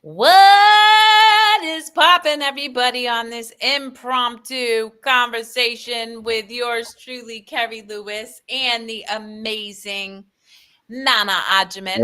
What is poppin', everybody, on this impromptu conversation with yours truly, Kerri Lewis, and the amazing Nana Ajaman?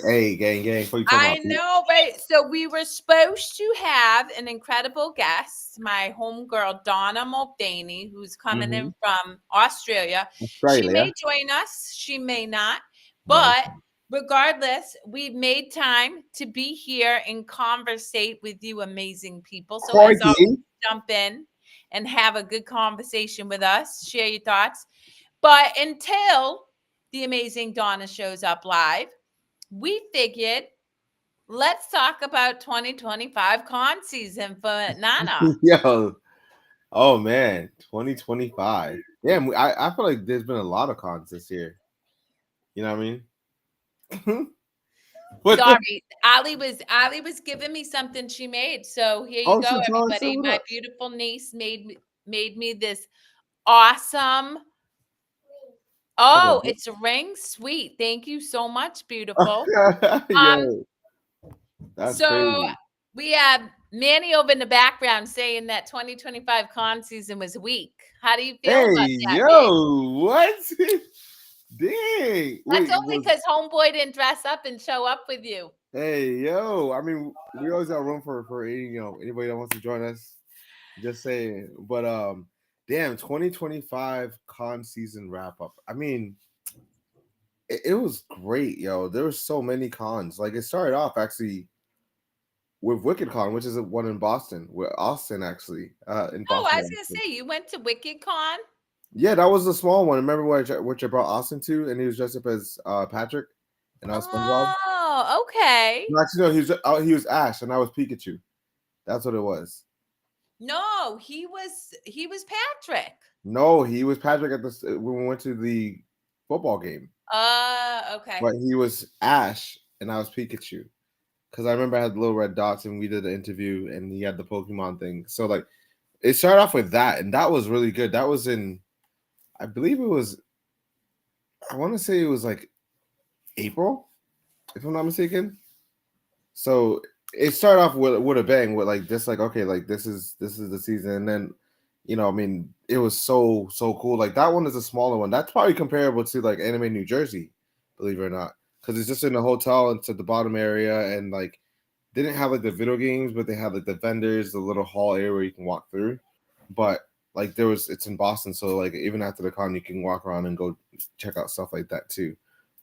Hey, gang. What you talking I about, Pete? know, right? So we were supposed to have an incredible guest, my homegirl Donna Mulvaney, who's coming Mm-hmm. in from Australia. She Australia. may join us, she may not, No. but regardless, we've made time to be here and conversate with you, amazing people. So as always, Corky. jump in and have a good conversation with us. Share your thoughts. But until the amazing Donna shows up live, we figured let's talk about 2025 con season for Nana. Yo. Oh man, 2025. Damn, I feel like there's been a lot of cons this year. You know what I mean? what? Sorry, Ali was giving me something she made. So here you Oh go, shit, tell us everybody. what My up. beautiful niece made me this awesome. Oh, Oh, it's a ring. Sweet. Thank you so much, beautiful. Um, yo, that's so crazy. we have Manny over in the background saying that 2025 con season was weak. How do you feel Hey, about that, man? yo, what? Dang. That's Wait, only because homeboy didn't dress up and show up with you. hey, yo. I mean, we always got room for anybody that wants to join us. Just saying. But damn, 2025 con season wrap up. I mean, it was great, yo. There were so many cons. Like it started off actually with Wicked Con, which is one in Boston, with Austin actually, in Oh, I was Boston. gonna say you went to Wicked Con. Yeah, that was the small one. Remember what I brought Austin to, and he was dressed up as Patrick, and I was SpongeBob. Oh, okay. No, actually, no, he was Ash, and I was Pikachu. That's what it was. No, he was Patrick. No, he was Patrick when we went to the football game, Okay. but he was Ash, and I was Pikachu. Because I remember I had little red dots, and we did the interview, and he had the Pokemon thing. So like, it started off with that, and that was really good. That was in, I believe it was, I want to say it was like April, if I'm not mistaken. So it started off with a bang, with like this, like okay, like this is the season, and then I mean, it was so cool. Like that one is a smaller one. That's probably comparable to like Anime New Jersey, believe it or not, because it's just in a hotel. It's at the bottom area, and like they didn't have like the video games, but they had like the vendors, the little hall area where you can walk through. But like it's in Boston, so like even after the con, you can walk around and go check out stuff like that too.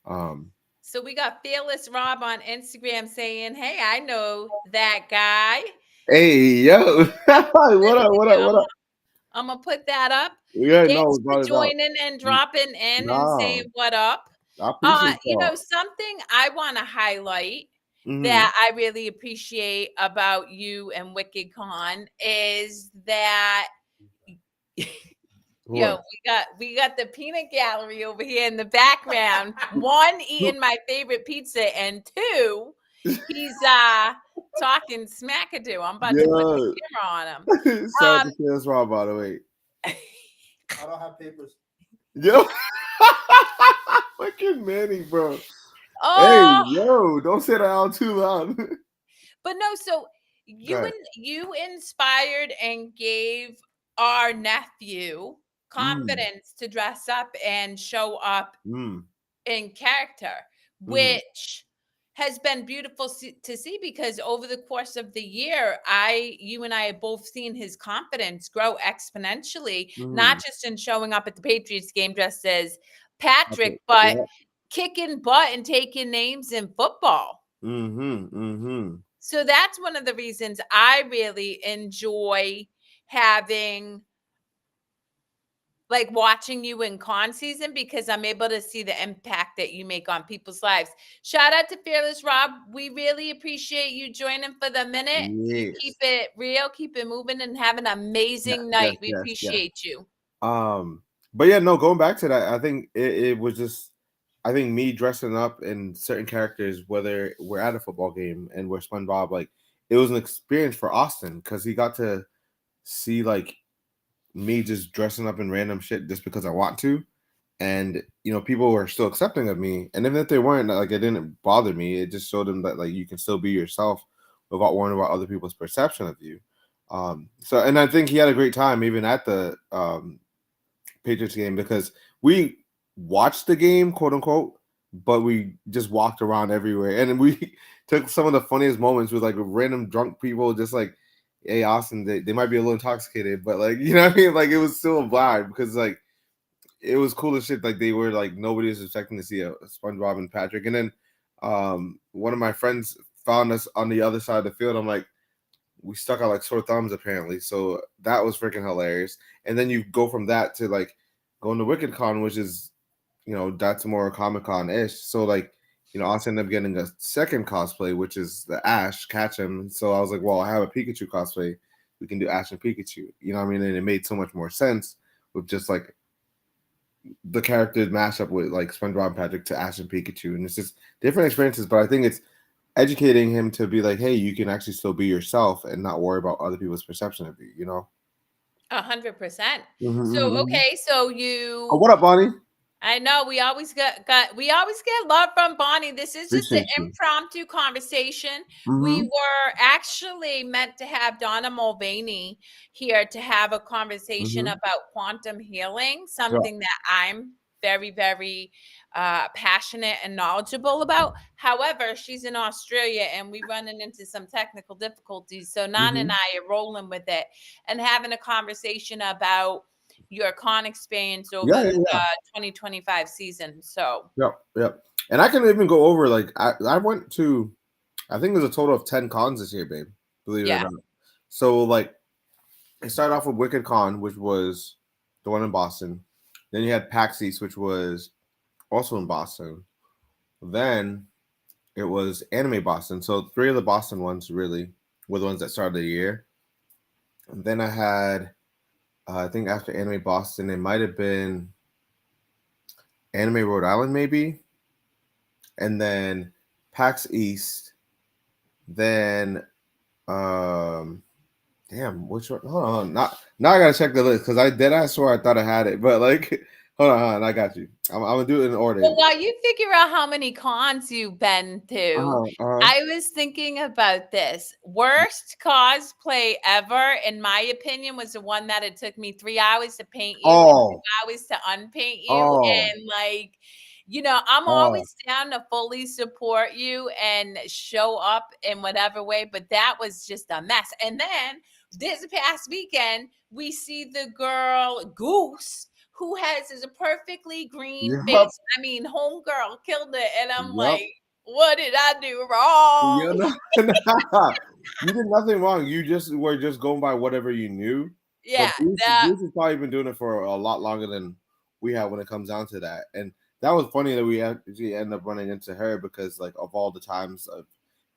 Um, So we got Fearless Rob on Instagram saying, "Hey, I know that guy." hey yo, what up? What up? What up? I'm gonna put that up. Yeah, no, Thanks for without a doubt. joining and dropping in and Nah, saying what up. I appreciate y'all. Something I want to highlight Mm-hmm. that I really appreciate about you and Wicked Con is that yo, What? we got the peanut gallery over here in the background. One, eating my favorite pizza, and two, he's talking smackadoo. I'm about to put the Yeah. camera on him. Sorry Um to say that's wrong, by the way. I don't have papers. Yo, fucking Manny, bro. Hey, oh, yo, don't say that out too loud. but no, so Go ahead. you inspired and gave our nephew Mm, confidence to dress up and show up mm, in character, mm, which has been beautiful to see because over the course of the year, you and I have both seen his confidence grow exponentially, not mm. just in showing up at the Patriots game dressed as Okay. Patrick, but Yeah. kicking butt and taking names in football. Mm-hmm. Mm-hmm. So that's one of the reasons I really enjoy having like watching you in con season because I'm able to see the impact that you make on people's lives. Shout out to Fearless Rob. We really appreciate you joining for the minute. You keep Yes. it real, keep it moving, and have an Yeah, amazing yes, night. We yes, yes. appreciate you. But yeah, no, going back to that, I think it was just, I think me dressing up in certain characters, whether we're at a football game and we're SpongeBob, like it was an experience for Austin because he got to see like me just dressing up in random shit just because I want to. And people were still accepting of me. And even if they weren't, like it didn't bother me. It just showed them that like you can still be yourself without worrying about other people's perception of you. So, and I think he had a great time even at the Patriots game because we watched the game, quote unquote, but we just walked around everywhere, and we took some of the funniest moments with like random drunk people, just like, "Hey, Austin, they might be a little intoxicated, but like, you know what I mean? Like, it was still a vibe because like it was cool as shit. Like they were like nobody was expecting to see a SpongeBob and Patrick, and then one of my friends found us on the other side of the field. I'm like, we stuck out like sore thumbs apparently. So that was freaking hilarious. And then you go from that to like going to Wicked Con, which is, that's more Comic Con ish. So like, I also ended up getting a second cosplay, which is the Ash Ketchum. So I was like, well, I have a Pikachu cosplay. We can do Ash and Pikachu. You know what I mean? And it made so much more sense with just like the characters mashup with like SpongeBob and Patrick to Ash and Pikachu. And it's just different experiences. But I think it's educating him to be like, hey, you can actually still be yourself and not worry about other people's perception of you, 100%. Mhm, So, mhm. okay, so Oh, what up, Bonnie? I know we always get love from Bonnie. This is just an Appreciate you. impromptu conversation. We Mhm, were actually meant to have Donna Mulvaney here to have a conversation mhm. about quantum healing, Yeah. something that I'm very, very passionate and knowledgeable about. However, she's in Australia and we're running into some technical difficulties. So Nan and Mhm. I are rolling with it and having a conversation about your con experience over Yeah, yeah, the yeah. 2025 season. So Yep, yep. And I can even go over like I went to, I think there's a total of 10 cons this year, babe. Believe it or yeah, not. So like it started off with Wicked Con, which was the one in Boston. Then you had PAX East, which was also in Boston. Then it was Anime Boston. So three of the Boston ones really were the ones that started the year. And then I had, I think after Anime Boston, it might have been Anime Rhode Island, maybe. And then PAX East. Then, damn, which one? Hold on. Now I got to check the list because I swear I thought I had it. But like, hold on. I got you. I'm going to do it in order. well, while you figure out how many cons you've been to, Uh-huh. I was thinking about this. Worst cosplay ever, in my opinion, was the one that it took me 3 hours to paint you and Oh, 2 hours to unpaint you. oh, And like, I'm oh. always down to fully support you and show up in whatever way, but that was just a mess. And then this past weekend, we see the girl Goose who has is a perfectly green Yep. face. I mean, homegirl killed it. And I'm Yep. like, what did I do Yeah, wrong? no, you did nothing wrong. You just were just going by whatever you knew. But Yeah, that Bruce has probably been doing it for a lot longer than we have when it comes down to that. And that was funny that we actually end up running into her because, like, of all the times of,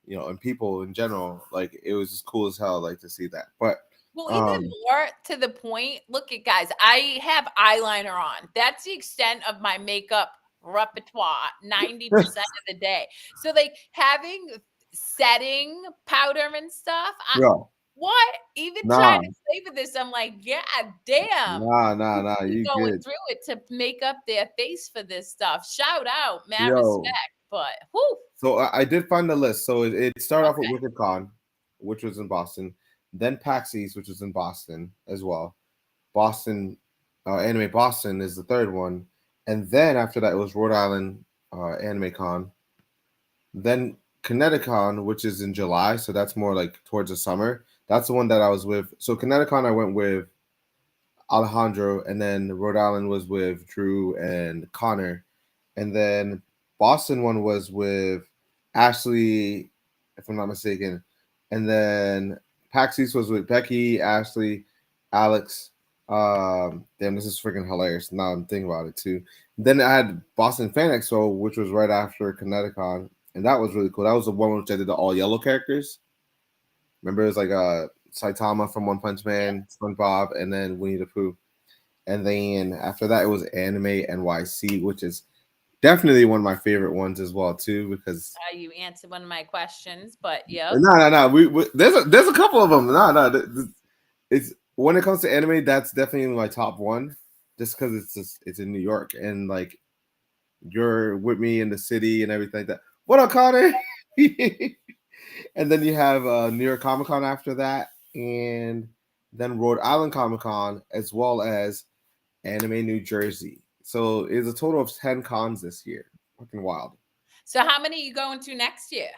and people in general, like, it was just cool as hell, like, to see that. But, well, even more to the point, look at guys, I have eyeliner on. That's the extent of my makeup repertoire 90% of the day. So like having setting powder and stuff, yeah, what? Even trying nah, to savor this, I'm like, yeah, damn. nah, People you going good. through it to make up their face for this stuff. Shout out, mad Yo, respect. But whew, so I did find the list. So it started off with okay. Wicked Con, which was in Boston. Then PAX East, which was in Boston as well. Boston, Anime Boston is the third one. And then after that, it was Rhode Island Anime Con. Then Kineticon, which is in July. So that's more like towards the summer. That's the one that I was with. So Kineticon, I went with Alejandro. And then Rhode Island was with Drew and Connor. And then Boston one was with Ashley, if I'm not mistaken. And then PAX East was with Becky, Ashley, Alex. Damn, this is freaking hilarious. Now I'm thinking about it too. Then I had Boston Fan Expo, which was right after Kineticon, and that was really cool. That was the one which I did the all yellow characters. Remember, it was like Saitama from One Punch Man, SpongeBob, and then Winnie the Pooh. And then after that, it was Anime NYC, which is definitely one of my favorite ones as well too, because You answered one of my questions, but yep. no. We there's a couple of them. It's when it comes to anime, that's definitely my top one, just because it's in New York and like you're with me in the city and everything like that. What up, Connor? And then you have New York Comic Con after that, and then Rhode Island Comic Con, as well as Anime New Jersey. So it's a total of 10 cons this year. Fucking wild. So how many are you going to next year?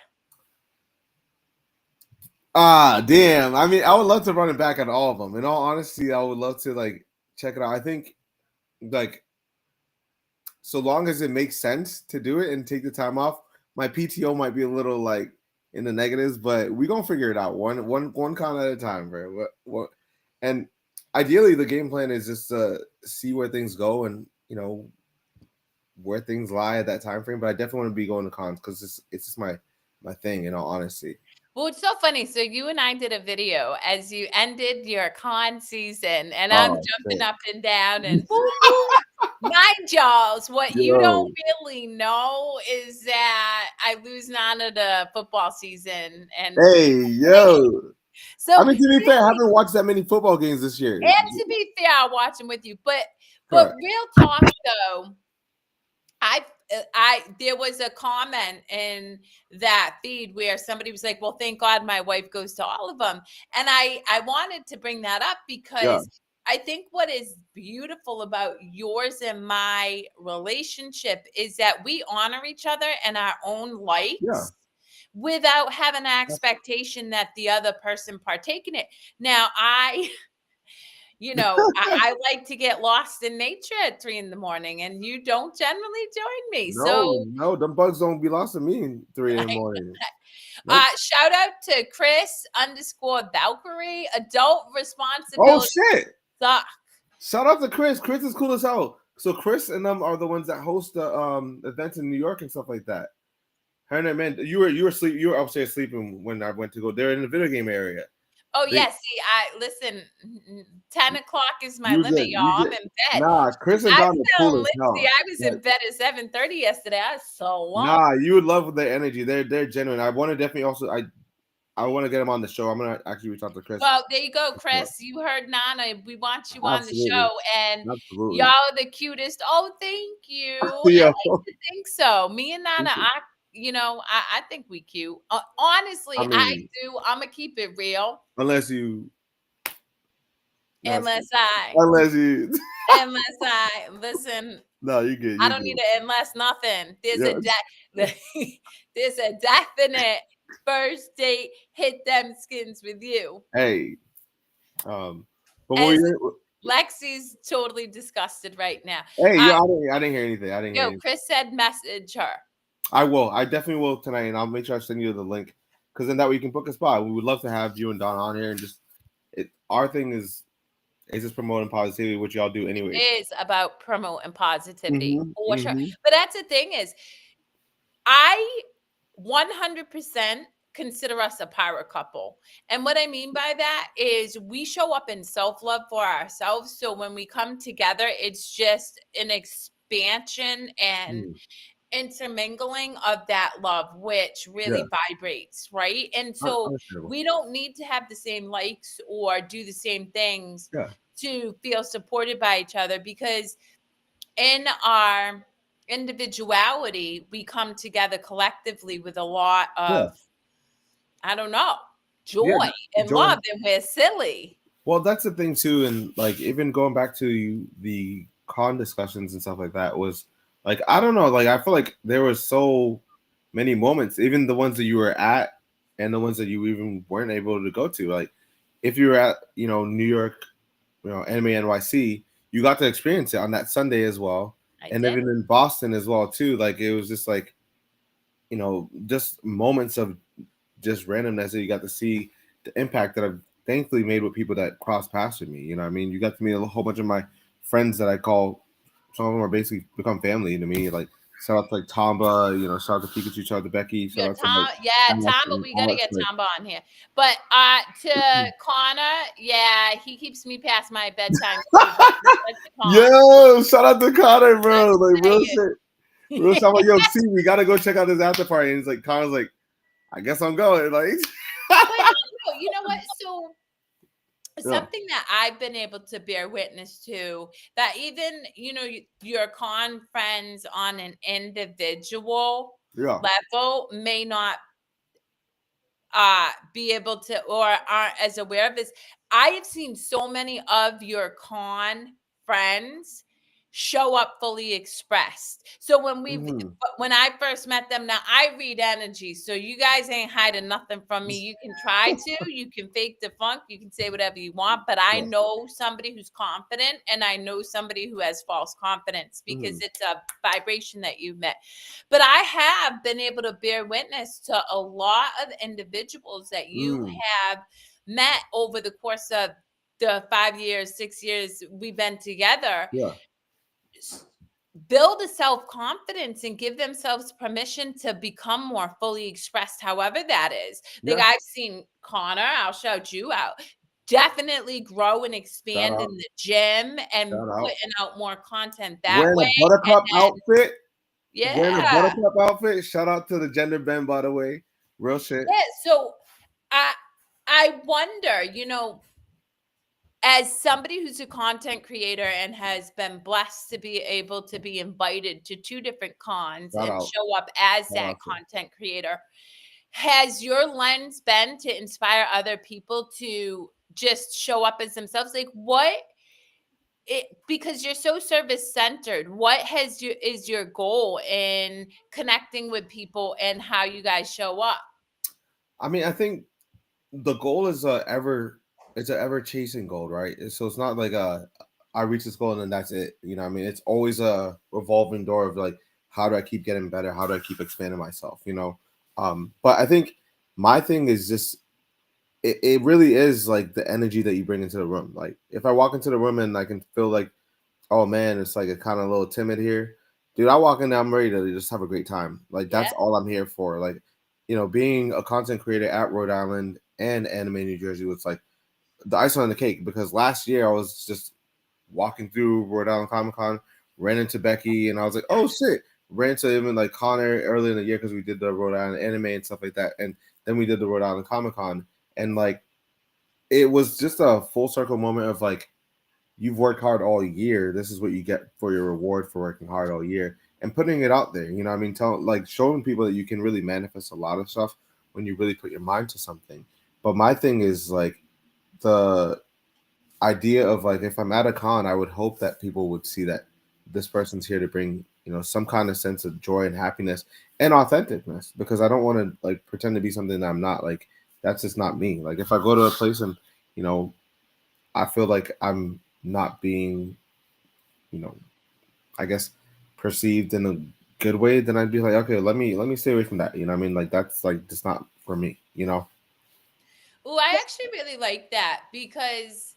Ah, damn. I mean, I would love to run it back at all of them. In all honesty, I would love to like check it out. I think like so long as it makes sense to do it and take the time off, my PTO might be a little like in the negatives, but we gonna figure it out one con at a time, bro. What and ideally the game plan is just to see where things go and where things lie at that time frame. But I definitely want to be going to cons because it's just my thing, in all honesty. Well, it's so funny. So you and I did a video as you ended your con season, and I'm Oh, jumping shit. up and down and woo, woo. Mind y'all, what you Yo. don't really know is that I lose Nana to football season. And Hey, yo. so I mean, to be fair, I haven't watched that many football games this year. and to be fair, I'll watch them with you. But Correct. real talk though, there was a comment in that feed where somebody was like, well, thank God my wife goes to all of them. And I wanted to bring that up because I think what is beautiful about yours and my relationship is that we honor each other and our own likes without having an expectation that the other person partake in it. Now, I like to get lost in nature at 3 a.m, and you don't generally join me. No, them bugs don't be lost in me in 3 a.m. Nope. Shout out to Chris_Valkyrie. Adult responsibility. Oh shit! Suck. Shout out to Chris. Chris is cool as hell. So Chris and them are the ones that host the events in New York and stuff like that. Her and man, you were upstairs sleeping when I went to go. They're in the video game area. Oh, yes. See, listen, 10 o'clock is my limit, y'all. I'm in bed. Nah, Chris and Don are cool as hell. See, I was in bed at 7:30 yesterday. I was so long. Nah, you would love their energy. They're genuine. I want to definitely also I want to get them on the show. I'm gonna actually reach out to Chris. Well, there you go, Chris. You heard Nana. We want you on the show, and y'all are the cutest. Oh, thank you. I like to think so. Me and Nana, I think we cute. Honestly, I do. I'm gonna keep it real. Unless you listen. No, you good. I don't need to unless nothing. There's a definite first date. Hit them skins with you. Hey, but Lexi's totally disgusted right now. Hey, I didn't hear anything. Chris said message her. I will. I definitely will tonight, and I'll make sure I send you the link because then that way you can book a spot. We would love to have you and Don on here and just our thing is just promoting positivity, which y'all do anyway. It is about promoting positivity for sure. But that's the thing is, I 100% consider us a power couple. And what I mean by that is we show up in self-love for ourselves. So when we come together, it's just an expansion and intermingling of that love, which really vibrates, right? And so we don't need to have the same likes or do the same things to feel supported by each other, because in our individuality, we come together collectively with a lot of, I don't know, joy and love, and we're silly. Well, that's the thing too, and like even going back to the con discussions and stuff like that was like, I don't know, like I feel like there was so many moments, even the ones that you were at and the ones that you even weren't able to go to. Like if you were at New York, Anime NYC, you got to experience it on that Sunday as well. And even in Boston as well too. Like it was just like, just moments of just randomness that you got to see the impact that I've thankfully made with people that cross paths with me. You know what I mean? You got to meet a whole bunch of my friends that I call, some of them are basically become family to me. Like shout out to like Tamba, shout out to Pikachu, shout out to Becky. Shout out to Tamba, we gotta get Tamba on here. But to Connor, he keeps me past my bedtime. Yo, shout out to Connor, bro. Like real shit. Real shit. Like, yo, see, we gotta go check out this after party. And it's like Connor's like, I guess I'm going. Like, you know what? So something that I've been able to bear witness to, that even your con friends on an individual level may not be able to or aren't as aware of this. I have seen so many of your con friends show up fully expressed. So Mhm. when I first met them, now I read energy. So you guys ain't hiding nothing from me. You can try to, you can fake the funk, you can say whatever you want, but I Yeah. know somebody who's confident and I know somebody who has false confidence because Mhm. it's a vibration that you met. But I have been able to bear witness to a lot of individuals that you Mm. have met over the course of the 5 years, 6 years we've been together, Yeah. build a self-confidence and give themselves permission to become more fully expressed, however that is. Like Yeah. I've seen Connor, I'll shout you out, definitely grow and Shout expand in out. the gym and Shout out. putting out more content that Wearing way. a And buttercup then, outfit. Wearing a yeah. buttercup outfit. Shout out to the gender bend, by the way. Real shit. Yeah. So I I wonder, as somebody who's a content creator and has been blessed to be able to be invited to two different cons Shout and out. show up as Shout that out to. content creator, has your lens been to inspire other people to just show up as themselves? Like what because you're so service centered, what has your is your goal in connecting with people and how you guys show up? I mean, I think the goal is it's a ever chasing goal, right? So it's not like I reach this goal and then that's it. You know what I mean? It's always a revolving door of like how do I keep getting better? How do I keep expanding myself? But I think my thing is just it really is like the energy that you bring into the room. Like if I walk into the room and I can feel like, oh man, it's like a kind of a little timid here. Dude, I walk in there, I'm ready to just have a great time. Like Yeah. that's all I'm here for. Like, being a content creator at Rhode Island and Anime New Jersey was like the icing on the cake because last year I was just walking through Rhode Island Comic Con, ran into Becky, and I was like, oh shit. Ran into even like Connor early in the year because we did the Rhode Island anime and stuff like that. And then we did the Rhode Island Comic Con. And like it was just a full circle moment of like, you've worked hard all year. This is what you get for your reward for working hard all year and putting it out there. You know what I mean? Showing people that you can really manifest a lot of stuff when you really put your mind to something. But my thing is like the idea of like, if I'm at a con, I would hope that people would see that this person's here to bring, some kind of sense of joy and happiness and authenticness, because I don't want to like pretend to be something that I'm not. Like, that's just not me. Like if I go to a place and, you know, I feel like I'm not being, you know, I guess perceived in a good way, then I'd be like, okay, let me stay away from that. You know what I mean? Like that's like just not for me. Oh, I actually really like that because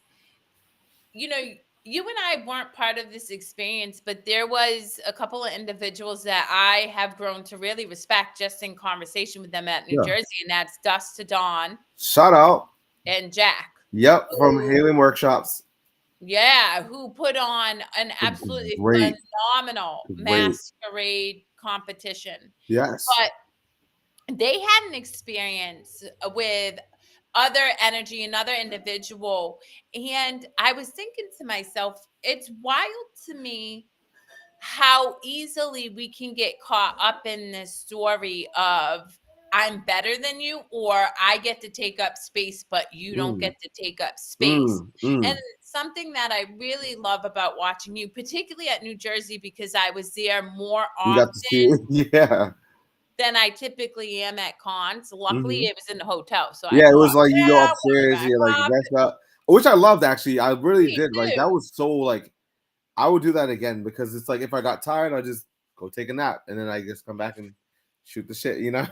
you know, you and I weren't part of this experience, but there was a couple of individuals that I have grown to really respect just in conversation with them at New Yeah. Jersey, and that's Dust to Dawn Shout out. and Jack. Yep, from Who, Hailing Workshops. yeah, who put on an absolutely Great, phenomenal great. masquerade competition. Yes. But they had an experience with other energy, another individual. And I was thinking to myself, it's wild to me how easily we can get caught up in this story of I'm better than you, or I get to take up space, but you don't Mm, get to take up space. mm, And mm. something that I really love about watching you, particularly at New Jersey, because I was there more You got to see often it. Yeah. than I typically am at cons. Luckily, Hmm. it was in the hotel, so I Yeah, it could walk was like you go around, walk upstairs, back you like up. rest up, which I loved actually. I really Me did. Like that too. was so like I would do that again because it's like if I got tired, I just go take a nap and then I just come back and shoot the shit. You know?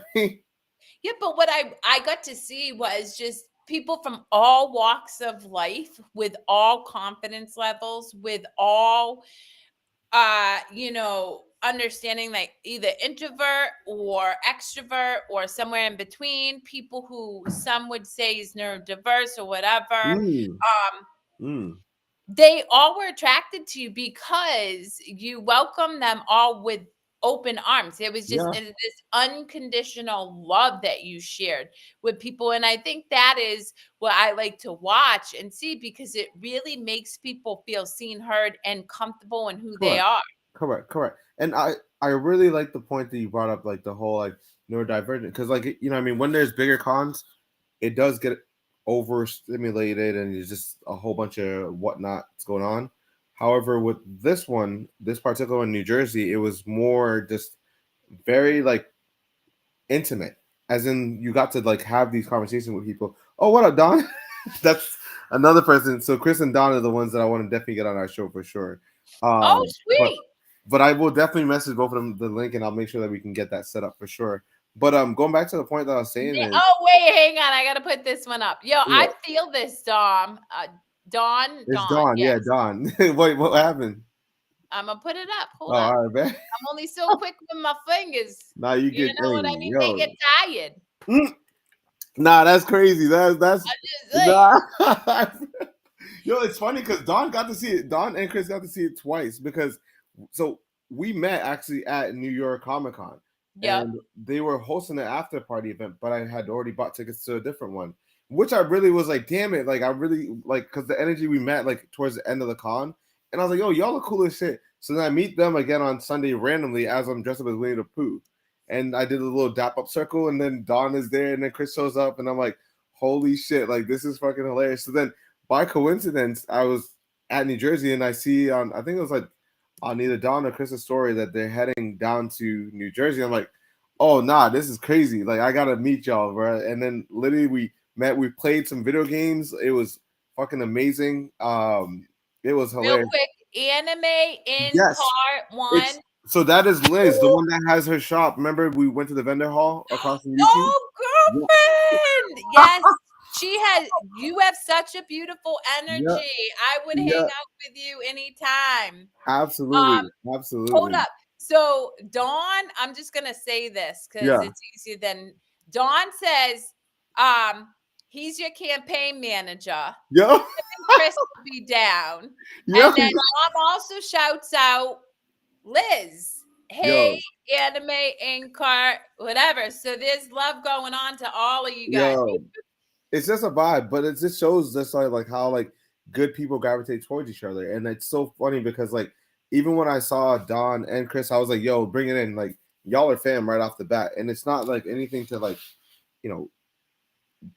Yeah, but what I got to see was just people from all walks of life with all confidence levels, with all understanding like either introvert or extrovert or somewhere in between, people who some would say is neurodiverse or whatever. Mm, Um, mm. they all were attracted to you because you welcomed them all with open arms. It was just Yeah. this unconditional love that you shared with people. And I think that is what I like to watch and see because it really makes people feel seen, heard, and comfortable in who they Correct. are. Correct. Correct. And I really like the point that you brought up, like the whole like neurodivergent because, like, you know, I mean, when there's bigger cons, it does get overstimulated and it's just a whole bunch of whatnot's going on. However, with this one, this particular one in New Jersey, it was more just very like intimate, as in you got to like have these conversations with people. Oh, what up, Don? That's another person. So Chris and Don are the ones that I want to definitely get on our show for sure. Oh, But sweet. I will definitely message both of them the link, and I'll make sure that we can get that set up for sure. But going back to the point that I was saying is, Oh, wait, hang on. I got to put this one up. Yo, yeah, I feel this, Dom. Dawn. it's Don. Yeah. Yeah, Don. Wait, what happened? I'm going to put it up. Hold Oh, on. all right, man. I'm only so quick with my fingers. Nah, you You get, know what I hey, mean? yo. They get tired. Nah, that's crazy. That's I'm just saying. nah. Yo, it's funny because Don got to see it. Don and Chris got to see it twice because so we met actually at New York Comic Con. Yep. And they were hosting an after party event, but I had already bought tickets to a different one, which I really was like, damn it, like I really like because the energy we met like towards the end of the con, and I was like, yo, y'all are cool as shit. So then I meet them again on Sunday randomly as I'm dressed up as Winnie the Pooh, and I did a little dap up circle, and then Don is there, and then Chris shows up, and I'm like, holy shit, like this is fucking hilarious. So then by coincidence, I was at New Jersey, and I see on I think it was like on either Don or Chris's story that they're heading down to New Jersey. I'm like, oh nah, this is crazy. Like I gotta meet y'all, bro. And then literally we met, we played some video games. It was fucking amazing. It was Real hilarious. quick, anime in Yes. part one. So that is Liz, the one that has her shop. Remember we went to the vendor hall across from YouTube? Oh, girlfriend. Yes. You have such a beautiful energy. Yeah. I would hang out with you anytime. Absolutely. Absolutely. Hold up. So Dawn, I'm just gonna say this because it's easier than Dawn says, he's your campaign manager. Yeah. Chris will be down. Yeah. And then Mom also shouts out Liz. Hey, anime in cart, whatever. So there's love going on to all of you guys. It's just a vibe, but it just shows just like how like good people gravitate towards each other. And it's so funny because like even when I saw Don and Chris, I was like, yo, bring it in. Like y'all are fam right off the bat. And it's not like anything to like, you know,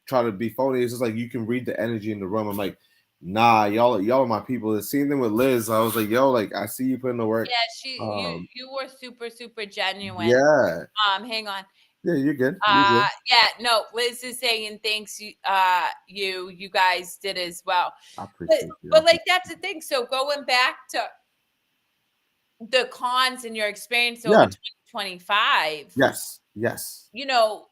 try to be phony. It's just like you can read the energy in the room. I'm like, nah, y'all are my people. The same thing with Liz. I was like, yo, like I see you putting the work. Yeah, you were super, super genuine. Yeah. Hang on. Yeah, you're good. Yeah, no, Liz is saying thanks. You guys did as well. I appreciate you. But like that's the thing. So going back to the cons in your experience over 2025. Yes. You know,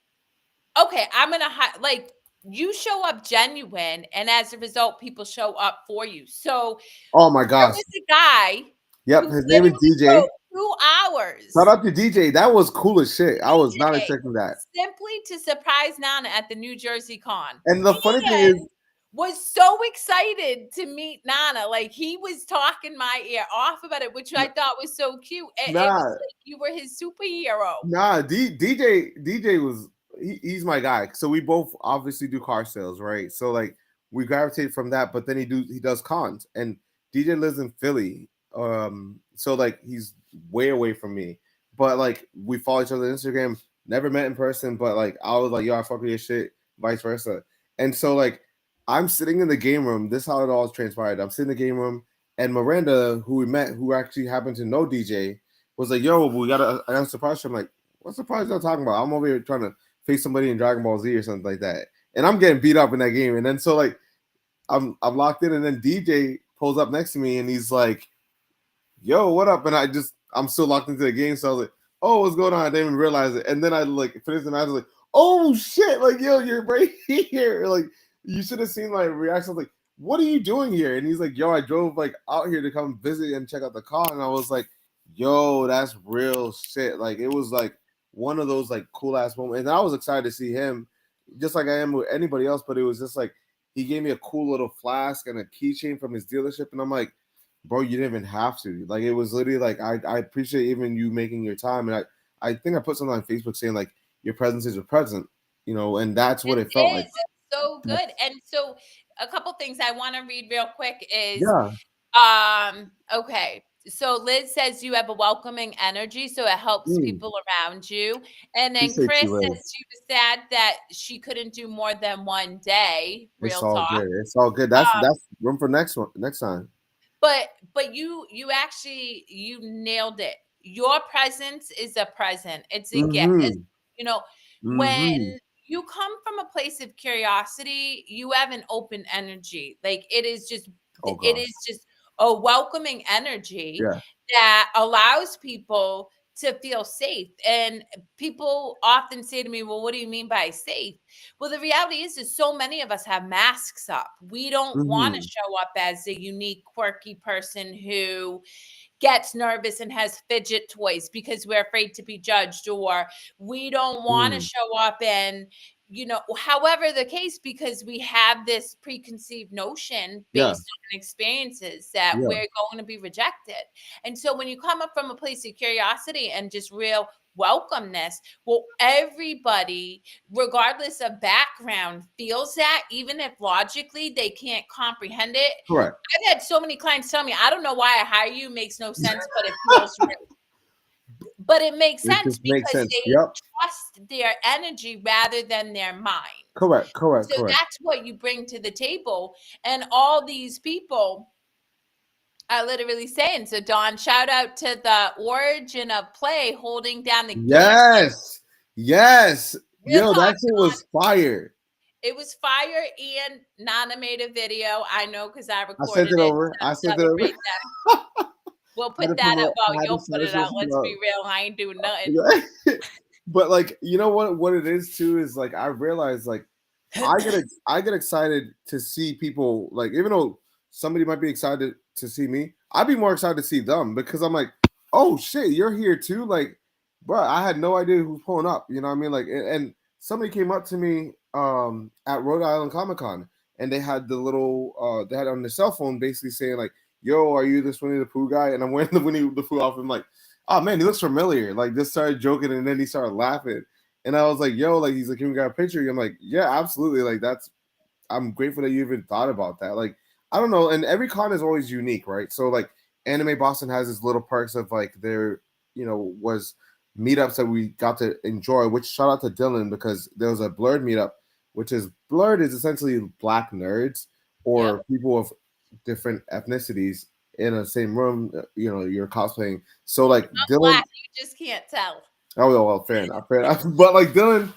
okay, I'm gonna like you show up genuine, and as a result, people show up for you. So, oh my gosh, there was a guy. Yep, his name is DJ. 2 hours. Shout out to DJ. That was cool as shit. I was not expecting that. Simply to surprise Nana at the New Jersey Con. And the funny thing is, was so excited to meet Nana. Like he was talking my ear off about it, which I thought was so cute. It was like you were his superhero. Nah, DJ was he's my guy. So we both obviously do car sales, right? So like we gravitate from that, but then he does cons, and DJ lives in Philly. So like he's way away from me, but like we follow each other on Instagram. Never met in person, but like I was like, yo, I fuck with your shit, vice versa. And so like I'm sitting in the game room. This is how it all transpired. I'm sitting in the game room, and Miranda, who we met, who actually happened to know DJ, was like, yo, we got a surprise. I'm like, what surprise y'all talking about? I'm over here trying to face somebody in Dragon Ball Z or something like that, and I'm getting beat up in that game. And then so like I'm locked in, and then DJ pulls up next to me, and he's like, yo, what up? And I'm still locked into the game, so I was like, oh, what's going on? I didn't even realize it. And then I like finished the match. I was like, oh shit, like yo, you're right here. Like you should have seen my reaction. I was like, what are you doing here? And he's like, yo, I drove like out here to come visit and check out the car. And I was like, yo, that's real shit. Like it was like one of those like cool ass moments. And I was excited to see him, just like I am with anybody else. But it was just like he gave me a cool little flask and a keychain from his dealership, and I'm like, bro, you didn't even have to. Like it was literally like I appreciate even you making your time. And I think I put something on Facebook saying like your presence is a present, you know, and that's what it felt like. It's so good. And so a couple things I want to read real quick is okay. So Liz says you have a welcoming energy, so it helps Mm, people around you. And then appreciate Chris you, Liz. says she was sad that she couldn't do more than one day. It's Real all talk. good. It's all good. Um, That's room for next time. but you actually you nailed it. Your presence is a present. It's a gift. It's, Mm-hmm. you know, when Mm-hmm. you come from a place of curiosity, you have an open energy. Like Oh it gosh. is just a welcoming energy Yeah. that allows people to feel safe. And people often say to me, well, what do you mean by safe? Well, the reality is so many of us have masks up. We don't want to Mm-hmm. show up as a unique, quirky person who gets nervous and has fidget toys because we're afraid to be judged, or we don't want to Mm. show up and, however the case, because we have this preconceived notion Yeah. based on experiences that Yeah. we're going to be rejected. And so when you come up from a place of curiosity and just real welcomeness, well, everybody, regardless of background, feels that, even if logically they can't comprehend it. Correct. I've had so many clients tell me, I don't know why I hire you, makes no sense, but it feels right. But it makes It sense just makes because sense. they Yep. trust their energy rather than their mind. Correct. Correct. So Correct. that's what you bring to the table. And all these people are literally saying, so Dawn, shout out to the origin of play holding down the game. Yes. Yes. Real Yo, talk, that shit was fire. it was fire and not made a video. I know because I I sent recorded it it over. I to sent it over. celebrate them. We'll Had put to that up. promote. Well, I had to you'll put send it out. Let's it. be real. I ain't doing nothing. But like, you know what it is too is like I realized like I get excited to see people, like, even though somebody might be excited to see me, I'd be more excited to see them because I'm like, oh shit, you're here too. Like, bro, I had no idea who's pulling up. You know what I mean? Like, and somebody came up to me at Rhode Island Comic Con, and they had the little they had on their cell phone basically saying like, "Yo, are you this Winnie the Pooh guy?" And I'm wearing the Winnie the Pooh outfit. I'm like, oh man, he looks familiar. Like, just started joking, and then he started laughing. And I was like, yo, like, he's like, can we get a picture? I'm like, yeah, absolutely. Like, I'm grateful that you even thought about that. Like, I don't know. And every con is always unique, right? So, like, Anime Boston has this little perks of, like, there, was meetups that we got to enjoy, which shout out to Dylan because there was a Blurred meetup, which is Blurred is essentially black nerds Yep. or people of different ethnicities in the same room, you're cosplaying. So, like, I'm Dylan, black. You just can't tell. oh, well, fair enough, fair enough. But like Dylan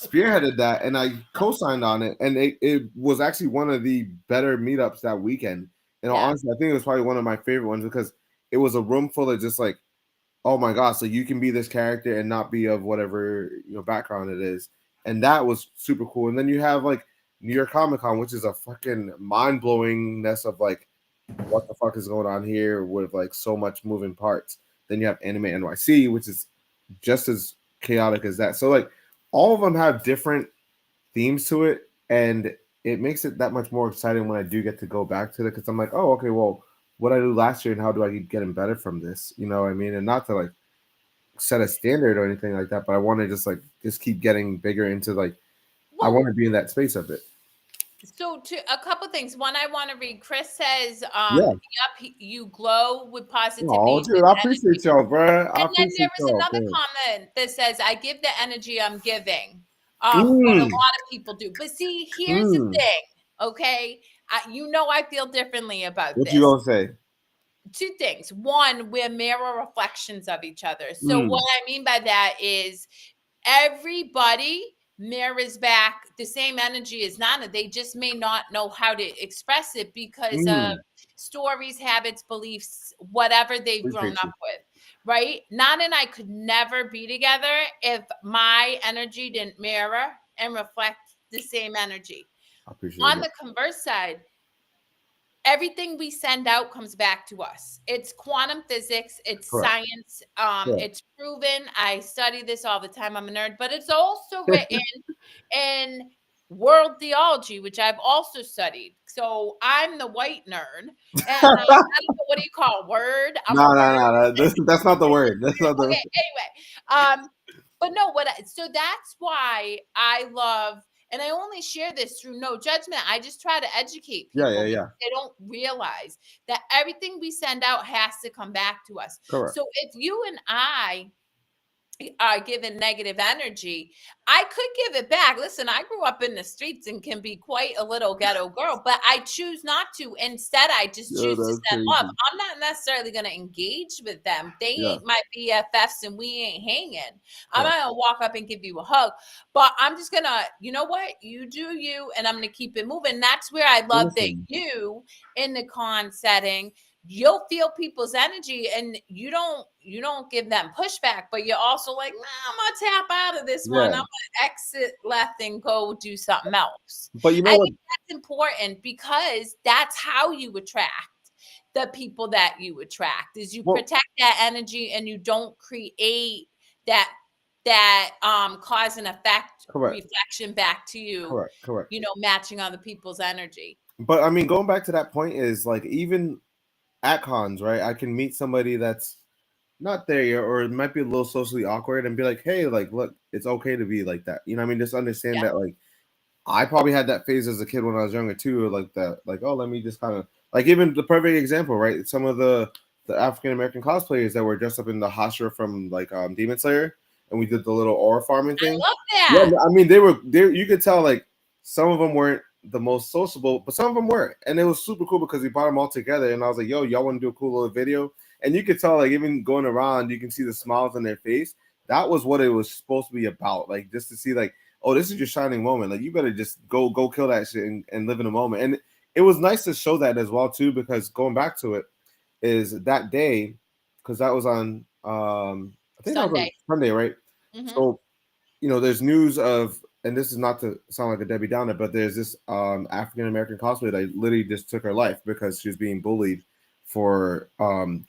spearheaded that, and I co-signed on it, and it was actually one of the better meetups that weekend. And Yeah. honestly, I think it was probably one of my favorite ones because it was a room full of just like, oh my gosh, so you can be this character and not be of whatever background it is, and that was super cool. And then you have like New York Comic Con, which is a fucking mind blowingness of like, what the fuck is going on here with like so much moving parts. Then you have Anime NYC, which is just as chaotic as that. So like all of them have different themes to it, and it makes it that much more exciting when I do get to go back to it because I'm like, oh, okay, well, what I did last year and how do I keep getting better from this? You know what I mean? And not to like set a standard or anything like that, but I want to just keep getting bigger into like I Well, want to be in that space of it. so a couple things. One, I want to read. Chris says, Yeah. yep, you glow with Oh, positivity. dude, I appreciate y'all, bro. I And then there appreciate was y'all. another comment that says, I give the energy I'm giving. What a Mm, lot of people do. But see, here's the mm. thing, okay? I feel differently about What you this. gonna say? Two things. One, we're mirror reflections of each other. So Mm, what I mean by that is everybody mirrors back the same energy as Nana. They just may not know how to express it because of mm. stories, habits, beliefs, whatever they've grown Appreciate up you. with. Right? Nana and I could never be together if my energy didn't mirror and reflect the same energy. I appreciate On it. the converse side, everything we send out comes back to us. It's quantum physics, it's Correct. science, Correct. it's proven. I study this all the time. I'm a nerd, but it's also written in world theology, which I've also studied. So I'm the white nerd, and I don't know, what do you call word? I'm a No, word. no, no, no. That's not the word. That's not the. Okay, anyway, but no, so that's why I love And I only share this through no judgment. I just try to educate Yeah, people yeah, yeah. because they don't realize that everything we send out has to come back to us. Correct. So if you and I are given negative energy, I could give it back. Listen, I grew up in the streets and can be quite a little ghetto girl, but I choose not to. Instead, I just Yeah, choose to that's send love. crazy. I'm not necessarily going to engage with them. They Yeah. ain't my BFFs and we ain't hanging. I'm Correct. not going to walk up and give you a hug, but I'm just going to, you know what? You do you, and I'm going to keep it moving. That's where I love that Listen. you in the con setting, you'll feel people's energy and you don't give them pushback, but you're also like, nah, I'm gonna tap out of this one. I'm Yeah. gonna exit left and go do something else. But you know I what? think that's important because that's how you attract the people that you attract, is you Well, protect that energy and you don't create that cause and effect correct. reflection back to you, Correct. matching other people's energy. But I mean, going back to that point is like even at cons, right? I can meet somebody that's not there yet, or it might be a little socially awkward, and be like, "Hey, like, look, it's okay to be like that." You know what I mean? Just understand that, like, I probably had that phase as a kid when I was younger too, like that, like, oh, let me just kind of like even the perfect example, right? Some of the African American cosplayers that were dressed up in the Hashira from like Demon Slayer, and we did the little aura farming I thing. love Yeah, that. I mean, they were there. You could tell like some of them weren't the most sociable, but some of them were, and it was super cool because we brought them all together. And I was like, "Yo, y'all want to do a cool little video?" And you could tell, like, even going around, you can see the smiles on their face. That was what it was supposed to be about, like just to see, like, oh, this is your shining moment. Like, you better just go kill that shit and live in the moment. And it was nice to show that as well too, because going back to it is that day, because that was on I think that was on Sunday. Sunday, right? Mm-hmm. So there's news of, and this is not to sound like a Debbie Downer, but there's this African American cosplayer that literally just took her life because she was being bullied for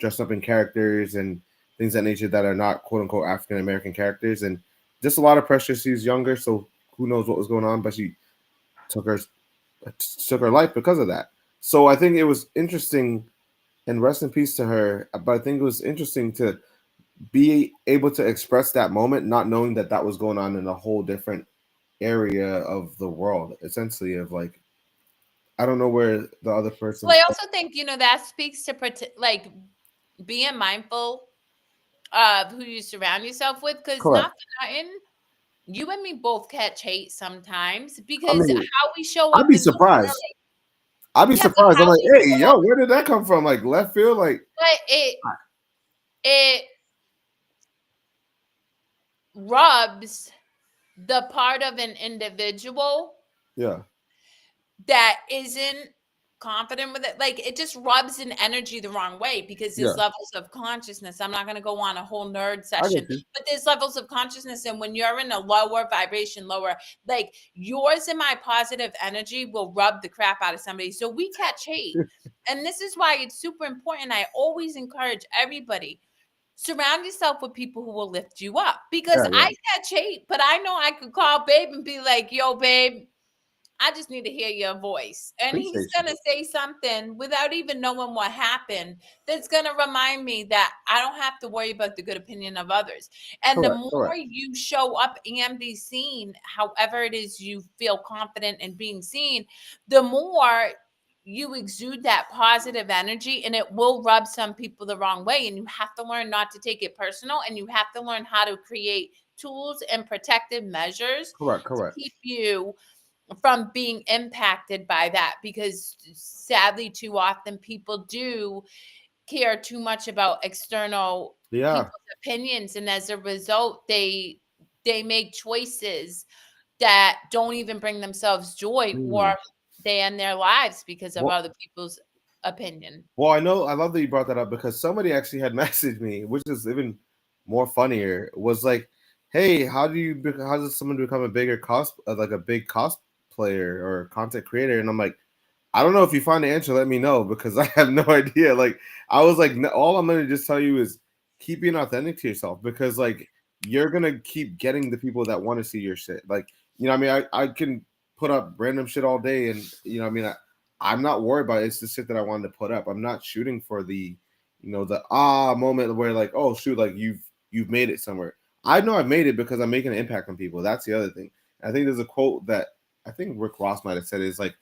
dressed up in characters and things of that nature that are not quote unquote African American characters, and just a lot of pressure. She's younger, so who knows what was going on, but she took her life because of that. So I think it was interesting, and rest in peace to her. But I think it was interesting to be able to express that moment, not knowing that that was going on in a whole different area of the world, essentially, of like, I don't know where the other person. Well, I also think, that speaks to like being mindful of who you surround yourself with, because Correct. not for nothing, you and me both catch hate sometimes I because mean, how we show I'd up be in the world. surprised. I'd be Yeah, but surprised. I'm how like, we hey, show up, yo, where did that come from? Like left field, like. but it rubs the part of an individual Yeah. that isn't confident with it. Like, it just rubs an energy the wrong way because there's Yeah. levels of consciousness. I'm not going to go on a whole nerd I session, get you. but there's levels of consciousness. And when you're in a lower vibration, like yours and my positive energy will rub the crap out of somebody. So we catch hate. And this is why it's super important. I always encourage everybody, surround yourself with people who will lift you up, because Yeah. I catch hate, but I know I could call babe and be like, yo, babe, I just need to hear your voice. And he's Appreciate going you. to say something without even knowing what happened that's going to remind me that I don't have to worry about the good opinion of others. And the more you show up and be seen, however it is you feel confident in being seen, the more you exude that positive energy, and it will rub some people the wrong way. And you have to learn not to take it personal, and you have to learn how to create tools and protective measures to Correct. keep you from being impacted by that, because sadly too often people do care too much about external people's opinions, and as a result they make choices that don't even bring themselves joy, or they end their lives because of other people's opinion. Well, I love that you brought that up, because somebody actually had messaged me, which is even more funnier, was like, hey, how does someone become a big cosplayer or content creator? And I'm like, I don't know. If you find the answer, let me know, because I have no idea. Like, I was like, all I'm going to just tell you is keep being authentic to yourself, because like you're going to keep getting the people that want to see your shit. Like, I mean, I can put up random shit all day, and I mean, I'm not worried about it. It's the shit that I wanted to put up. I'm not shooting for the, the moment where like, oh shoot, like you've made it somewhere. I know I've made it because I'm making an impact on people. That's the other thing. I think there's a quote that I think Rick Ross might have said it, is like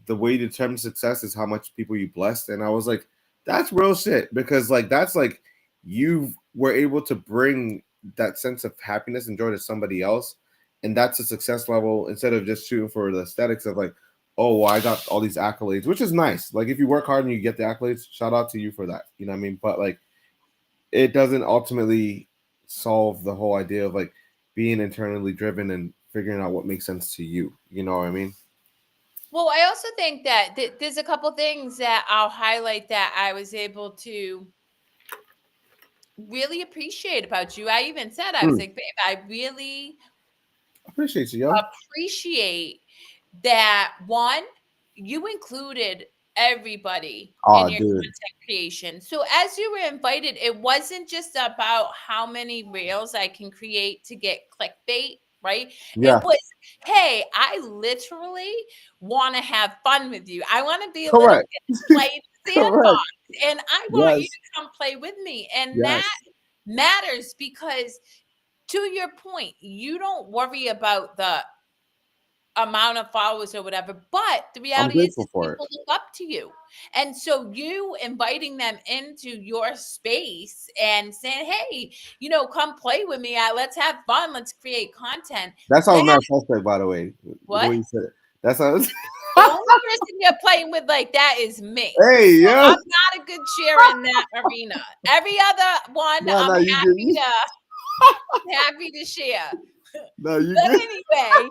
the way you determine success is how much people you blessed. And I was like, that's real shit, because like that's like you were able to bring that sense of happiness and joy to somebody else, and that's a success level instead of just shooting for the aesthetics of like, oh, well, I got all these accolades, which is nice. Like if you work hard and you get the accolades, shout out to you for that. You know what I mean? But like it doesn't ultimately solve the whole idea of like being internally driven and figuring out what makes sense to you. You know what I mean? Well, I also think that there's a couple things that I'll highlight that I was able to really appreciate about you. I even said, I was like, babe, I really Appreciate you, yo. appreciate that. One, you included everybody in your Dude. content creation. So as you were invited, it wasn't just about how many reels I can create to get clickbait, right? Yeah. It was, hey, I literally want to have fun with you. I want to be a Correct. little kid playing sandbox, and I want you Yes. to come play with me. And Yes. that matters because, to your point, you don't worry about the amount of followers or whatever, but the I'm reality is grateful for it. people look up to you. And so you inviting them into your space and saying, hey, you know, come play with me. Let's have fun. Let's create content. That sounds not suspect, by the way. What? The way you said it. That sounds. The only person you're playing with like that is me. Hey, So yeah. I'm not a good cheer in that arena. Every other one, No, I'm you didn't. happy to share. No, you But good. anyway,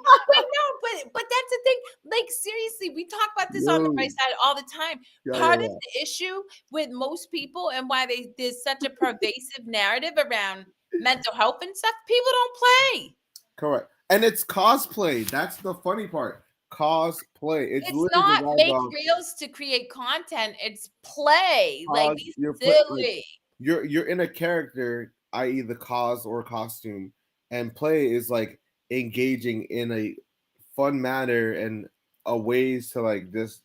but that's the thing. Like seriously, we talk about this on the right side all the time. Part of the issue with most people and why there's such a pervasive narrative around mental health and stuff, people don't play. Correct. And it's cosplay. That's the funny part. Cosplay. It's literally not the make reels to create content. It's play. Like be silly. You're in a character, i.e. the cause or costume, and play is like engaging in a fun manner and a ways to like just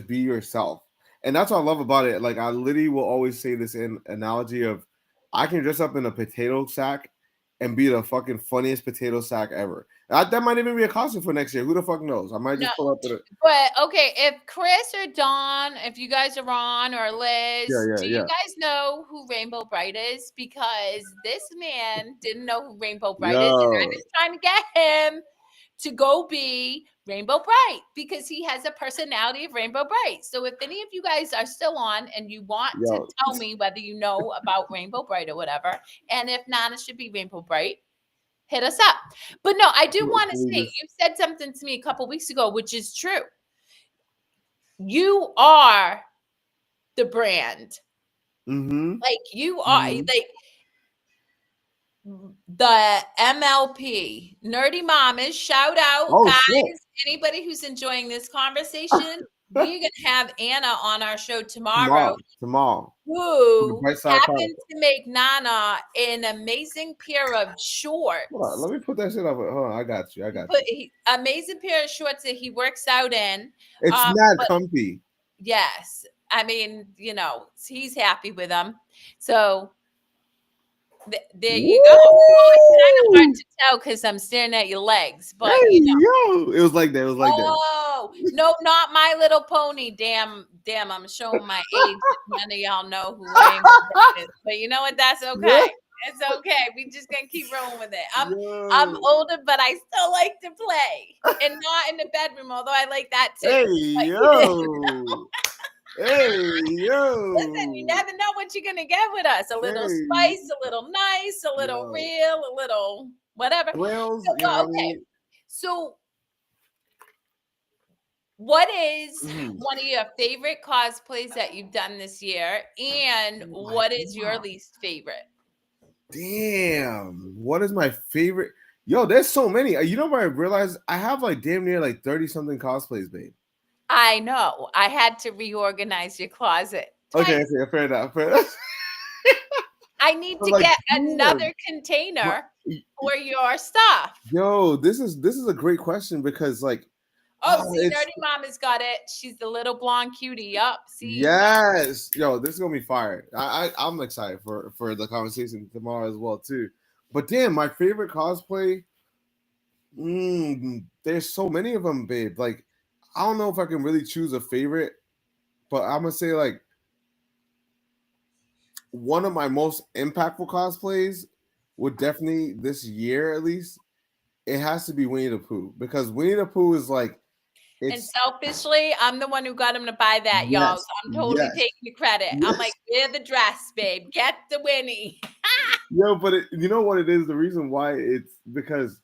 be yourself. And that's what I love about it. Like I literally will always say this in analogy of I can dress up in a potato sack and be the fucking funniest potato sack ever. That might even be a costume for next year. Who the fuck knows? I might just pull up with it. But okay, if Chris or Dawn, if you guys are on, or Liz, do you guys know who Rainbow Bright is? Because this man didn't know who Rainbow Bright is, and I'm just trying to get him to go be Rainbow Bright because he has a personality of Rainbow Bright. So if any of you guys are still on and you want to tell me whether you know about Rainbow Bright or whatever, and if Nana should be Rainbow Bright, hit us up. But no, I do want to say, you said something to me a couple weeks ago, which is true. You are the brand. Like you are like the MLP, Nerdy Mamas. Shout out, guys. Shit. Anybody who's enjoying this conversation, we're gonna have Anna on our show tomorrow. Who happened to make Nana an amazing pair of shorts. Hold on, let me put that shit up. Hold on, I got you. Amazing pair of shorts that he works out in. It's mad comfy. Yes. I mean, you know, he's happy with them. So there you go. It's kind of hard to tell because I'm staring at your legs, but you know. It was like that. Oh, no, not My Little Pony. Damn, I'm showing my age. None of y'all know who I am. But you know what? That's okay. Yeah. It's okay. We just gonna keep rolling with it. I'm older, but I still like to play. And not in the bedroom, although I like that too. Hey, yo. Hey, yo. Listen, you never know what you're going to get with us. A little spice, a little nice, a little real, a little whatever. Thrills, okay. So what is one of your favorite cosplays that you've done this year? And what is your least favorite? Damn. What is my favorite? Yo, there's so many. You know what I realized? I have like damn near like 30-something cosplays, babe. I know. I had to reorganize your closet. Okay, fair enough. I need to get another container for your stuff. Yo, this is a great question because like see, Nerdy Mama's got it. She's the little blonde cutie. Yup. See. Yes. Yo, this is gonna be fire. I'm excited for the conversation tomorrow as well too. But damn, my favorite cosplay. There's so many of them, babe. Like, I don't know if I can really choose a favorite, but I'm gonna say like one of my most impactful cosplays would definitely this year at least. It has to be Winnie the Pooh because Winnie the Pooh is like And it's selfishly, I'm the one who got him to buy that, y'all. So yes, I'm totally yes, taking the credit. I'm like, yes. wear the dress, babe. Get the Winnie. Yo, but you know what it is? The reason why it's because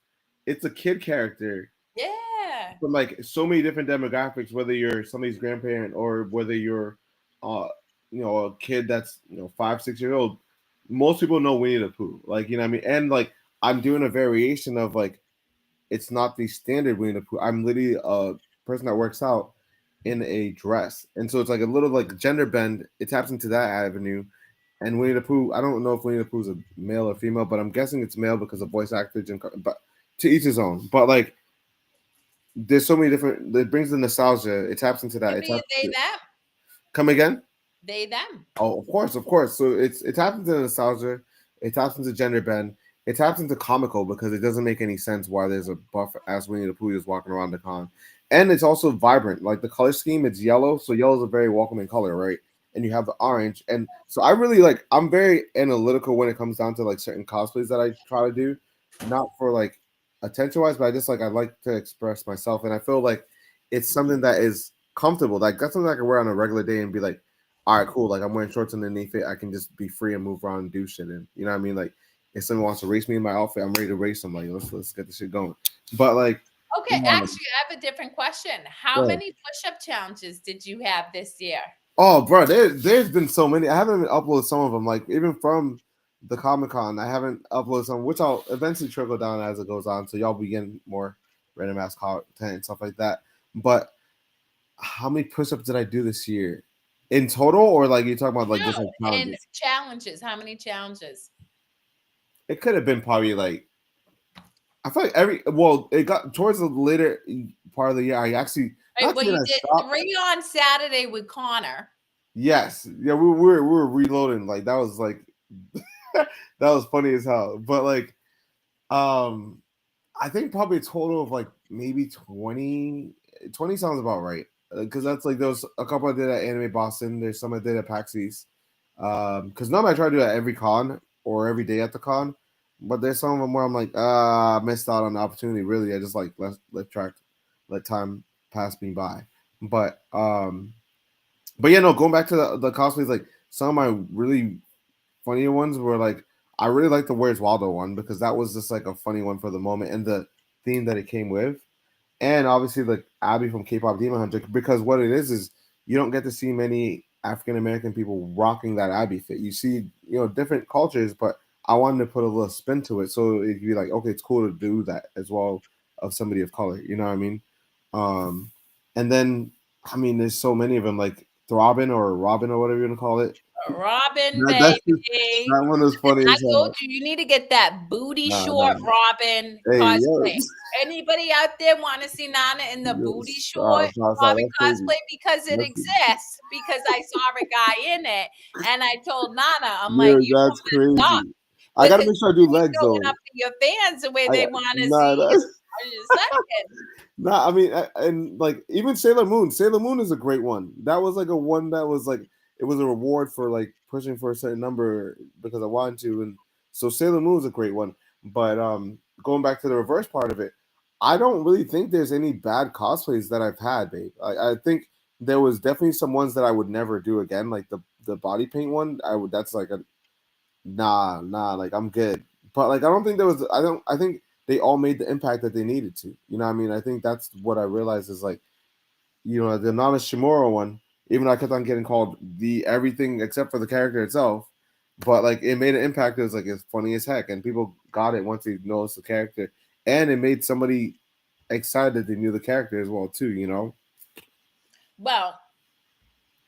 it's a kid character Yeah. from like so many different demographics, whether you're somebody's grandparent or whether you're uh a kid that's 5, 6 years old. Most people know Winnie the Pooh. Like, you know what I mean? And like I'm doing a variation of like it's not the standard Winnie the Pooh. I'm literally a person that works out in a dress. And so it's like a little like gender bend. It taps into that avenue. And Winnie the Pooh, I don't know if Winnie the Pooh is a male or female, but I'm guessing it's male because of voice actors and but to each his own. But like there's so many different. It brings the nostalgia. It taps into that. Give It me taps. a they them. Come again? They them. Oh, of course, of course. So it taps into nostalgia. It taps into gender bend. It taps into comical because it doesn't make any sense why there's a buff ass Winnie the Pooh just walking around the con, and it's also vibrant. Like the color scheme, it's yellow, so yellow is a very welcoming color, right? And you have the orange, and so I really like. I'm very analytical when it comes down to like certain cosplays that I try to do, not for like attention wise, but I just like I like to express myself, and I feel like it's something that is comfortable. Like that's something I can wear on a regular day and be like, all right, cool. Like I'm wearing shorts underneath it. I can just be free and move around and do shit. And you know what I mean? Like if someone wants to race me in my outfit, I'm ready to race them. Like let's get this shit going. But like, Okay, actually, I have a different question. How yeah. many push-up challenges did you have this year? Oh, bro, there's been so many. I haven't even uploaded some of them. Like even from the Comic Con, I haven't uploaded some, which I'll eventually trickle down as it goes on. So y'all be getting more random ass content and stuff like that. But how many push-ups did I do this year in total, or like you talking about like just No, like and challenges? challenges. How many challenges? It could have been probably like I feel like it got towards the later part of the year. I actually Right, not well, saying you I did stopped. 3 on Saturday with Connor. Yes, yeah, we were reloading. Like that was like that was funny as hell. But like, um, I think probably a total of like maybe 20. 20 sounds about right because that's like those a couple I did at Anime Boston. There's some I did at PAX East. Because none I try to do at every con or every day at the con. But there's some of them where I'm like, I missed out on the opportunity. Really, I just like let time pass me by. But but yeah, no. Going back to the cosplays, like some of my really funnier ones were like, I really like the Where's Waldo one because that was just like a funny one for the moment and the theme that it came with, and obviously like Abby from K-pop Demon Hunter because what it is you don't get to see many African American people rocking that Abby fit. You see, different cultures, but I wanted to put a little spin to it so it'd be like, okay, it's cool to do that as well of somebody of color. You know what I mean? Um, and then I mean, there's so many of them like Throbbing or Robin or whatever you want to call it. Robin, That's baby. that one is funny I as told hell. you need to get that booty Nah, short nah. Robin Hey, yo, cosplay. Anybody out there want to see Nana in the yo, booty short stop. Robin That's crazy. cosplay? Because it That's, exists. Because I saw a guy in it, and I told Nana, I'm like, yo, you that's gotta stop crazy. I gotta because make sure I do you're legs showing though. up to your fans the way they want to Nah, see you. that's I'm just saying. nah. I mean, and like even Sailor Moon. Sailor Moon is a great one. That was like a one that was like it was a reward for like pushing for a certain number because I wanted to, and so Sailor Moon is a great one. But going back to the reverse part of it, I don't really think there's any bad cosplays that I've had, babe. I think there was definitely some ones that I would never do again, like the body paint one. I would that's like a nah, like I'm good. But like I don't think there was I think they all made the impact that they needed to. You know what I mean? I think that's what I realized is like, the Nana Shimura one, even though I kept on getting called the everything except for the character itself, but like it made an impact. It was like it's funny as heck, and people got it once they noticed the character, and it made somebody excited that they knew the character as well too. Well,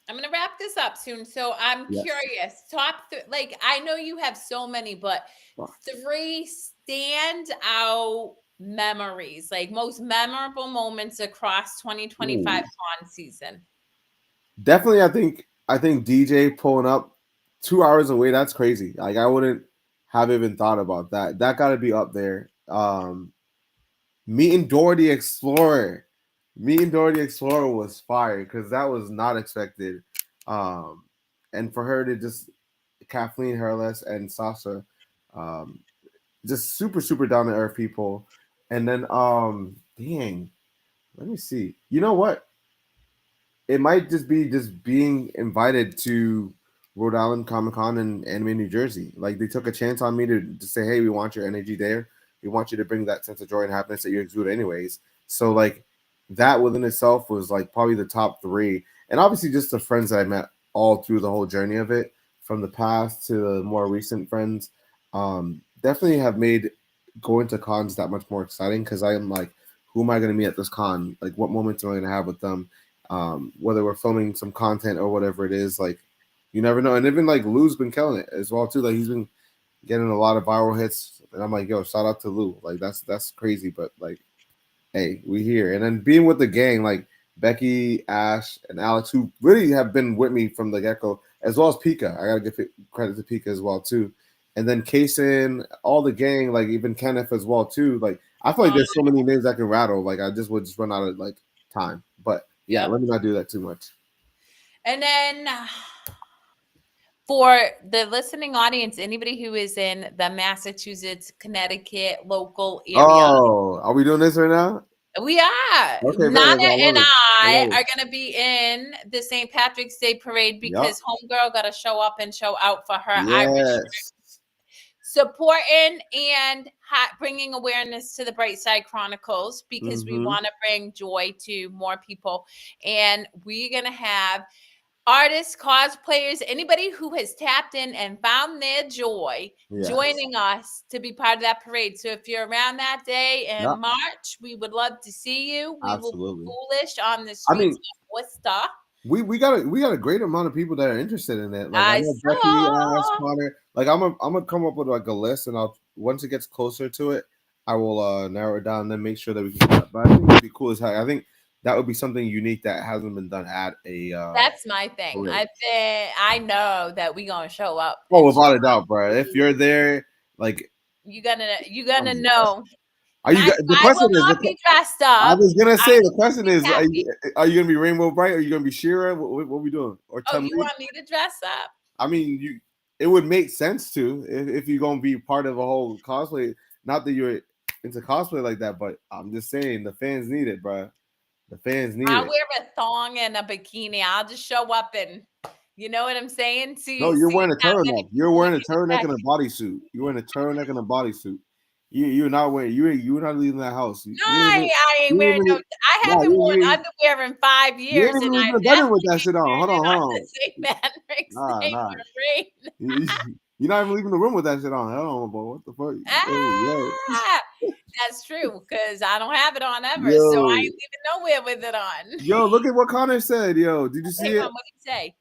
I'm gonna wrap this up soon. So I'm Yes. curious. Like I know you have so many, but 3 stand out memories, like most memorable moments across 2025 Ooh. con season. Definitely, I think DJ pulling up 2 hours away. That's crazy. Like I wouldn't have even thought about that. That got to be up there. Meeting Dora the Explorer. Meeting Dora the Explorer was fire because that was not expected. Um, and for her to just Kathleen Herles and Sasha, um, just super super down to earth people. And then dang, let me see. You know what? It might just be just being invited to Rhode Island Comic Con and Anime New Jersey. Like they took a chance on me to say, hey, we want your energy there. We want you to bring that sense of joy and happiness that you exude anyways. So like that within itself was like probably the top three. And obviously just the friends that I met all through the whole journey of it, from the past to the more recent friends, definitely have made going to cons that much more exciting because I am like, who am I going to meet at this con? Like what moments am I going to have with them? Whether we're filming some content or whatever it is, like you never know. And even like Lou's been killing it as well too. Like he's been getting a lot of viral hits, and I'm like, yo, shout out to Lou. Like that's crazy, but like, hey, we here. And then being with the gang, like Becky, Ash, and Alex, who really have been with me from the get go, as well as Pika. I gotta give credit to Pika as well too. And then Kason, all the gang, like even Kenneth as well too. Like I feel like there's so many names I can rattle. Like I just would just run out of like time, but. Yeah, let me not do that too much. And then for the listening audience, anybody who is in the Massachusetts, Connecticut local area. Oh, are we doing this right now? We are. Okay, Nana and I I are going to be in the St. Patrick's Day parade because homegirl got to show up and show out for her Irish supporting and bringing awareness to the Bright Side Chronicles because we want to bring joy to more people. And we're going to have artists, cosplayers, anybody who has tapped in and found their joy joining us to be part of that parade. So if you're around that day in March, we would love to see you. We will be foolish on the streets of Worcester. We got a great amount of people that are interested in it. Like I know Becky, Ash, Connor. Like I'm gonna come up with like a list, and I'll once it gets closer to it, I will narrow it down and then make sure that we can. But I think it'd be cool as heck. I think that would be something unique that hasn't been done at a. That's my thing. I know that we gonna show up. Oh, without a doubt, bro. If you're there, like you gonna know. Are you? The question is, not be dressed up. I was gonna say the question is, are you gonna be Rainbow Bright? Or are you gonna be Shira? What are we doing? Or you want me to dress up? I mean, it would make sense to if you're gonna be part of a whole cosplay. Not that you're into cosplay like that, but I'm just saying the fans need it, bro. The fans need it. I'll wear a thong and a bikini. I'll just show up and. You know what I'm saying? No, you're wearing a turtleneck. You're wearing a turtleneck and a bodysuit. You're wearing a turtleneck and a bodysuit. You're not wearing. You're not leaving that house. No, I ain't wearing no. I haven't worn underwear in 5 years. You ain't even better with that shit on. Hold on. You're not even leaving the room with that shit on. Hold on, boy. What the fuck? That's true because I don't have it on ever, so I ain't leaving nowhere with it on. Yo, look at what Connor said. Yo, did you see it? What did he say?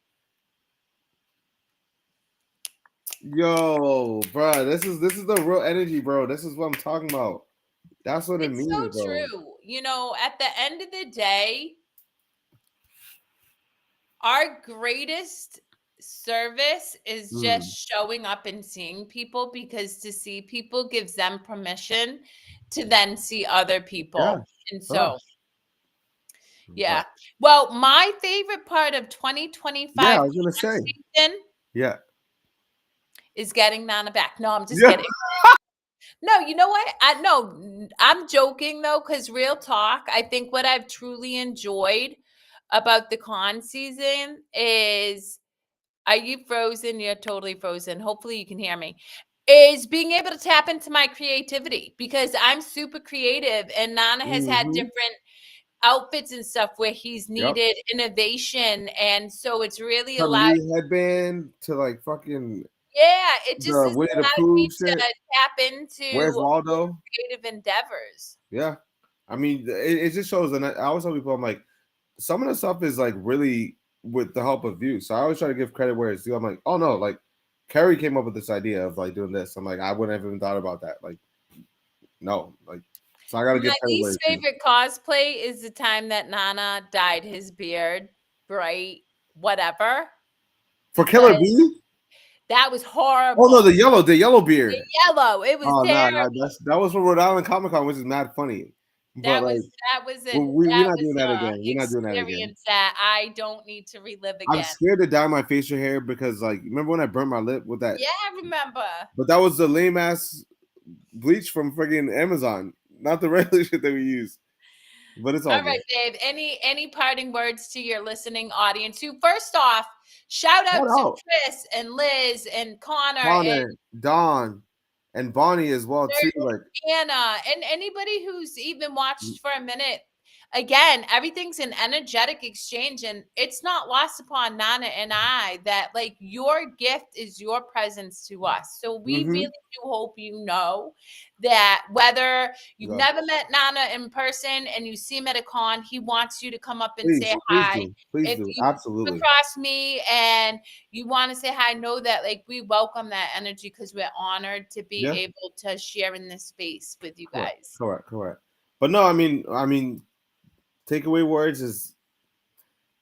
Yo, bro, this is the real energy, bro. This is what I'm talking about. That's what it means. It's so true. You know, at the end of the day, our greatest service is just showing up and seeing people because to see people gives them permission to then see other people. And so, well, my favorite part of 2025 I was gonna say, is getting Nana back. No, I'm just kidding. No, you know what? I'm joking though, because real talk, I think what I've truly enjoyed about the con season is, are you frozen? You're totally frozen. Hopefully you can hear me. Is being able to tap into my creativity because I'm super creative and Nana has had different outfits and stuff where he's needed innovation. And so it's really allowed headband to like fucking. Yeah, it just allowed me to tap into Where's Waldo? Creative endeavors. Yeah. I mean, it just shows, and I always tell people, I'm like, some of the stuff is like really with the help of you. So I always try to give credit where it's due. I'm like, oh no, like Kerri came up with this idea of like doing this. I'm like, I wouldn't have even thought about that. Like, no, like, so I gotta give my least favorite cosplay is the time that Nana dyed his beard bright, whatever. For Killer Bee? That was horrible. Oh no, the yellow beard. The yellow. It was terrible. That was from Rhode Island Comic Con, which is mad funny. But like, that was we're not doing that again. We're not doing that again. experience that I don't need to relive I'm again. scared to dye my facial hair because, like, remember when I burnt my lip with that? Yeah, I remember. But that was the lame ass bleach from friggin' Amazon, not the regular shit that we use. But it's all All right, good. Dave. Any parting words to your listening audience? Who first off, shout out Shout to out Chris and Liz and Connor and Connor, Don, and Bonnie as well too. Like, Anna and anybody who's even watched for a minute. Again, everything's an energetic exchange, and it's not lost upon Nana and I that like your gift is your presence to us. So we really do hope you know that whether you've go. never met Nana in person and you see him at a con, he wants you to come up and Please, say please hi. do, please If do, you come absolutely. across me and you want to say hi, know that like we welcome that energy because we're honored to be Yeah. able to share in this space with you Correct, guys. correct. But no, I mean, takeaway words is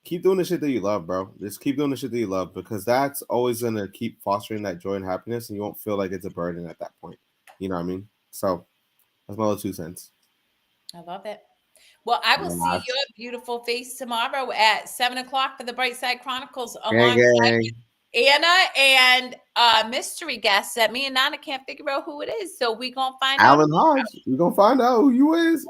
keep doing the shit that you love, bro. Just keep doing the shit that you love because that's always gonna keep fostering that joy and happiness, and you won't feel like it's a burden at that point. You know what I mean? So that's my little 2 cents. I love it. Well, I will see Yes. your beautiful face tomorrow at 7:00 for the Bright Side Chronicles Gang, alongside gang. Anna and mystery guest that me and Nana can't figure out who it is. So we gonna find out. Alan Hodge. We're gonna find out who you is.